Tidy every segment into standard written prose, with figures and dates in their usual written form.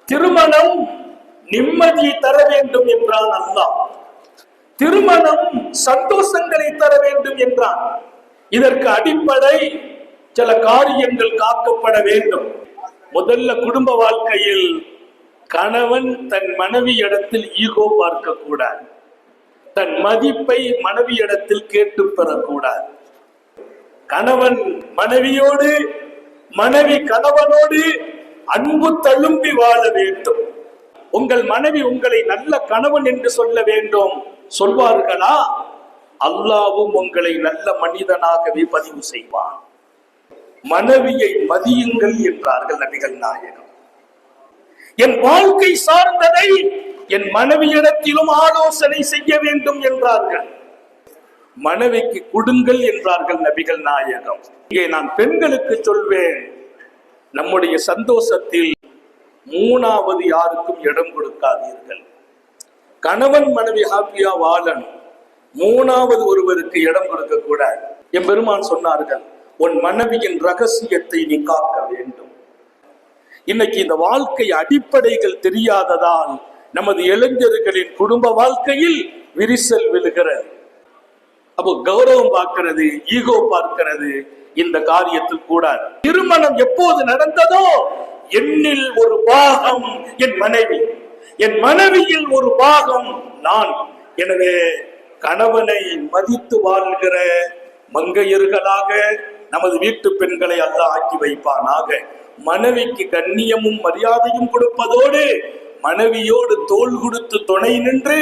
திருமணம் நிம்மதியை தர வேண்டும் என்றான் அல்லாஹ். திருமணம் சந்தோஷங்களை தர வேண்டும் என்றான். இதற்கு அடிப்படை சில காரியங்கள் காக்கப்பட வேண்டும். முதல்ல குடும்ப வாழ்க்கையில் கணவன் தன் மனைவியிடத்தில் ஈகோ பார்க்க கூடாது. தன் மதிப்பை மனைவியிடத்தில் கேட்டு பெறக்கூடாது. கணவன் மனைவியோடு, மனைவி கணவனோடு அன்பு தழும்பி வாழ வேண்டும். உங்கள் மனைவி உங்களை நல்ல கணவன் என்று சொல்ல வேண்டும். சொல்வார்களா? அல்லாஹ்வும் உங்களை நல்ல மனிதனாகவே பதிவு செய்வான். மனைவியை மதியுங்கள் என்றார்கள் நபிகள் நாயகம். என் வாழ்க்கை சார்ந்ததை என் மனைவியிடத்திலும் ஆலோசனை செய்ய வேண்டும் என்றார்கள். மனைவிக்கு கொடுங்கள் என்றார்கள் நபிகள் நாயகம். இங்கே நான் பெண்களுக்கு சொல்வேன், நம்முடைய சந்தோஷத்தில் மூணாவது யாருக்கும் இடம் கொடுக்காதீர்கள். கணவன் மனைவி ஹாப்பியா வாழணும், மூணாவது ஒருவருக்கு இடம் கொடுக்க கூடாது. என் பெருமான் சொன்னார்கள், உன் மனைவியின் ரகசியத்தை நீ காக்க வேண்டும். இன்னைக்கு இந்த வாழ்க்கை அடிப்படைகள் தெரியாததால் நமது இளைஞர்களின் குடும்ப வாழ்க்கையில் விரிசல் விழுகிறது. அப்போ கௌரவம் பார்க்கிறது, ஈகோ பார்க்கிறது, இந்த காரியத்தில் கூடாது. திருமணம் எப்போது நடந்ததோ என்னில் ஒரு பாகம் என் மனைவி, என் மனைவியில் ஒரு பாகம் நான். எனவே கணவனை மதித்து வாழ்கிற மங்கையர்களாக நமது வீட்டு பெண்களை அல்லாஹ் ஆக்கி வைப்பானாக. மனைவிக்கு கண்ணியமும் மரியாதையும் கொடுப்பதோடு மனைவியோடு தோள் கொடுத்து துணை நின்று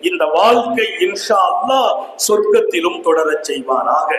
இந்த வாழ்க்கை இன்ஷா அல்லாஹ் சொர்க்கத்திலும் தொடரச் செய்வானாக.